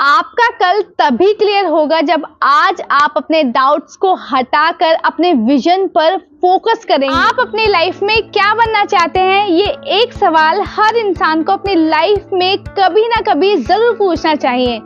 आपका कल तभी क्लियर होगा जब आज आप अपने डाउट्स को हटाकर अपने विजन पर फोकस करेंगे। आप अपनी लाइफ में क्या बनना चाहते हैं, ये एक सवाल हर इंसान को अपनी लाइफ में कभी ना कभी जरूर पूछना चाहिए।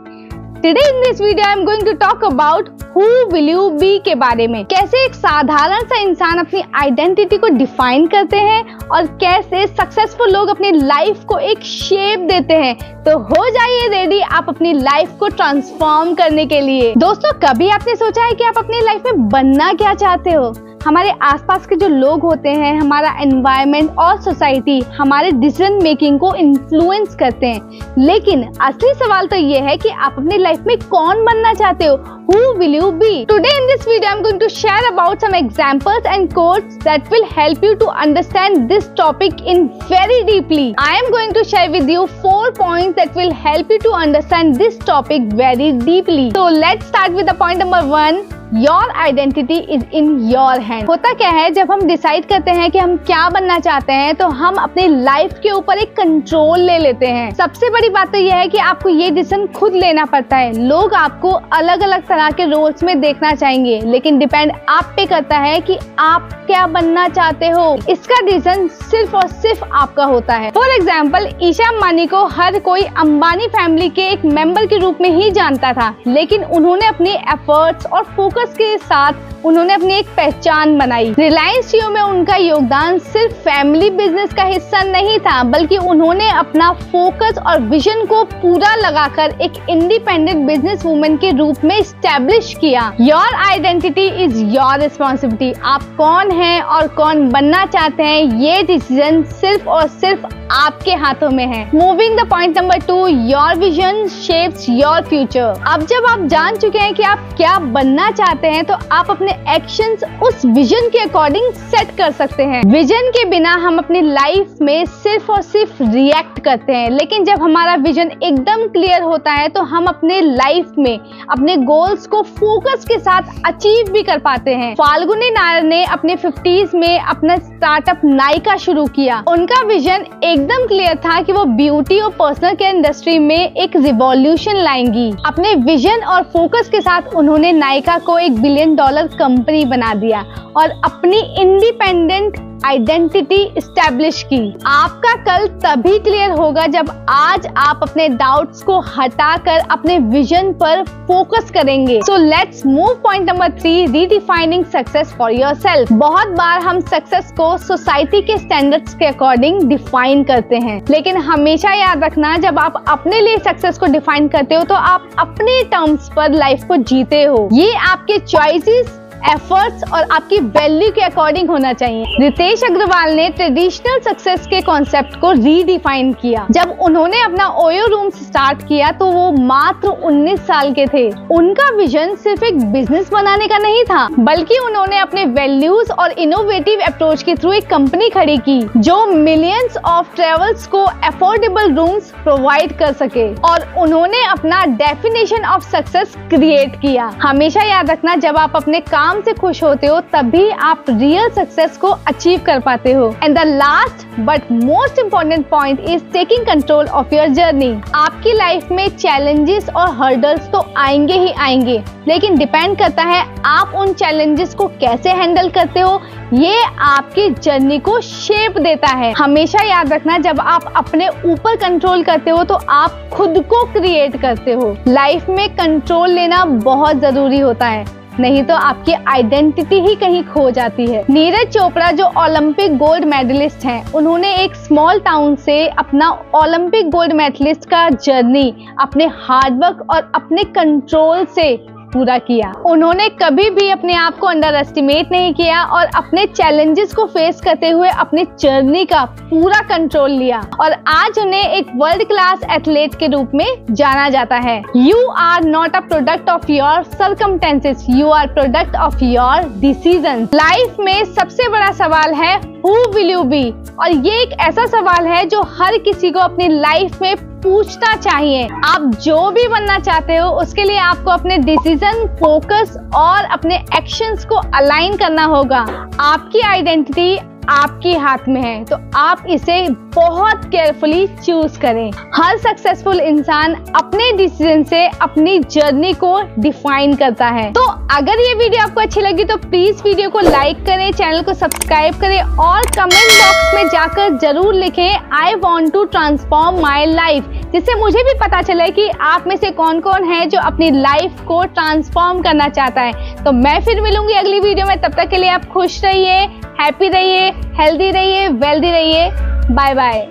Today in this video I am going to talk about who will you be के बारे में। कैसे एक साधारण सा इंसान अपनी आइडेंटिटी को डिफाइन करते हैं और कैसे सक्सेसफुल लोग अपनी लाइफ को एक शेप देते हैं। तो हो जाइए रेडी आप अपनी लाइफ को ट्रांसफॉर्म करने के लिए। दोस्तों, कभी आपने सोचा है कि आप अपनी लाइफ में बनना क्या चाहते हो? हमारे आसपास के जो लोग होते हैं, हमारा एनवायरनमेंट और सोसाइटी हमारे डिसीजन मेकिंग को इन्फ्लुएंस करते हैं, लेकिन असली सवाल तो ये है कि आप अपनी लाइफ में कौन बनना चाहते हो। Who will you be? Today in this video I'm going to share about some examples and quotes that will help you to understand this topic in very deeply. I am going to share with you 4 points that will help you to understand this topic very deeply. So let's start with the point number 1. Your identity is in your hand. होता क्या है, जब हम decide करते हैं कि हम क्या बनना चाहते हैं तो हम अपनी लाइफ के ऊपर एक कंट्रोल ले लेते हैं। सबसे बड़ी बात तो यह है कि आपको ये डिसीजन खुद लेना पड़ता है। लोग आपको अलग अलग तरह के रोल्स में देखना चाहेंगे, लेकिन डिपेंड आप पे करता है कि आप क्या बनना चाहते हो। इसका डिसीजन सिर्फ और सिर्फ आपका होता है। फॉर एग्जाम्पल, ईशा अंबानी को हर कोई अंबानी फैमिली के एक मेंबर के रूप में ही जानता था, लेकिन उन्होंने अपनी एफर्ट्स और फोकस के साथ उन्होंने अपनी एक पहचान बनाई। रिलायंस जियो में उनका योगदान सिर्फ फैमिली बिजनेस का हिस्सा नहीं था, बल्कि उन्होंने अपना फोकस और विजन को पूरा लगाकर एक इंडिपेंडेंट बिजनेस वुमेन के रूप में स्टैब्लिश किया। Your identity is your responsibility. आप कौन हैं और कौन बनना चाहते हैं, ये डिसीजन सिर्फ और सिर्फ आपके हाथों में है। Moving the point number 2, your vision shapes your future. अब जब आप जान चुके हैं कि आप क्या बनना चाहते हैं, तो आप अपने एक्शंस उस विजन के अकॉर्डिंग सेट कर सकते हैं। विजन के बिना हम अपनी लाइफ में सिर्फ और सिर्फ रिएक्ट करते हैं, लेकिन जब हमारा विजन एकदम क्लियर होता है तो हम अपने लाइफ में अपने गोल्स को फोकस के साथ अचीव भी कर पाते हैं। फाल्गुनी नायर ने अपने 50s में अपना स्टार्टअप नायका शुरू किया। उनका विजन एकदम क्लियर था कि वो ब्यूटी और पर्सनल केयर इंडस्ट्री में एक रिवॉल्यूशन लाएंगी। अपने विजन और फोकस के साथ उन्होंने नायका को $1 बिलियन कंपनी बना दिया और अपनी इंडिपेंडेंट आइडेंटिटी एस्टैब्लिश की। आपका कल तभी क्लियर होगा जब आज आप अपने डाउट्स को हटाकर अपने विजन पर फोकस करेंगे। So let's move point number 3, redefining success for yourself. बहुत बार हम सक्सेस को सोसाइटी के स्टैंडर्ड्स के अकॉर्डिंग डिफाइन करते हैं, लेकिन हमेशा याद रखना, जब आप अपने लिए सक्सेस को डिफाइन करते हो तो आप अपने टर्म्स पर लाइफ को जीते हो। ये आपके चॉइसेस, एफर्ट्स और आपकी वैल्यू के अकॉर्डिंग होना चाहिए। रितेश अग्रवाल ने ट्रेडिशनल सक्सेस के कॉन्सेप्ट को रीडिफाइन किया। जब उन्होंने अपना ओयो रूम स्टार्ट किया तो वो मात्र 19 साल के थे। उनका विजन सिर्फ एक बिजनेस बनाने का नहीं था, बल्कि उन्होंने अपने वैल्यूज और इनोवेटिव अप्रोच के थ्रू एक कंपनी खड़ी की जो मिलियंस ऑफ ट्रेवल्स को अफोर्डेबल रूम्स प्रोवाइड कर सके, और उन्होंने अपना डेफिनेशन ऑफ सक्सेस क्रिएट किया। हमेशा याद रखना, जब आप अपने काम से खुश होते हो तभी आप रियल सक्सेस को अचीव कर पाते हो। And the last but most important point is taking control of your journey. आपकी लाइफ में चैलेंजेस और हर्डल्स तो आएंगे ही आएंगे, लेकिन डिपेंड करता है आप उन चैलेंजेस को कैसे हैंडल करते हो। ये आपकी जर्नी को शेप देता है। हमेशा याद रखना, जब आप अपने ऊपर कंट्रोल करते हो तो आप खुद को क्रिएट करते हो। लाइफ में कंट्रोल लेना बहुत जरूरी होता है, नहीं तो आपकी आइडेंटिटी ही कहीं खो जाती है। नीरज चोपड़ा जो ओलंपिक गोल्ड मेडलिस्ट हैं, उन्होंने एक स्मॉल टाउन से अपना ओलंपिक गोल्ड मेडलिस्ट का जर्नी अपने हार्डवर्क और अपने कंट्रोल से पूरा किया। उन्होंने कभी भी अपने आप को अंडर एस्टिमेट नहीं किया और अपने चैलेंजेस को फेस करते हुए अपने जर्नी का पूरा कंट्रोल लिया, और आज उन्हें एक वर्ल्ड क्लास एथलीट के रूप में जाना जाता है। You are not a product of your circumstances, you are product of your decision. Life में सबसे बड़ा सवाल है हु विल यू बी, और ये एक ऐसा सवाल है जो हर किसी को अपनी लाइफ में पूछना चाहिए। आप जो भी बनना चाहते हो उसके लिए आपको अपने डिसीजन, फोकस और अपने एक्शंस को अलाइन करना होगा। आपकी आइडेंटिटी आपके हाथ में है, तो आप इसे बहुत केयरफुली चूज करें। हर सक्सेसफुल इंसान अपने डिसीजन से अपनी जर्नी को डिफाइन करता है। तो अगर ये वीडियो आपको अच्छी लगी तो प्लीज वीडियो को लाइक करें, चैनल को सब्सक्राइब करें और कमेंट बॉक्स में जाकर जरूर लिखें I want to transform my life, जिससे मुझे भी पता चले कि आप में से कौन कौन है जो अपनी लाइफ को ट्रांसफॉर्म करना चाहता है। तो मैं फिर मिलूंगी अगली वीडियो में, तब तक के लिए आप खुश रहिए, हैप्पी रहिए, हेल्दी रहिए, वेल्दी रहिए। Bye bye.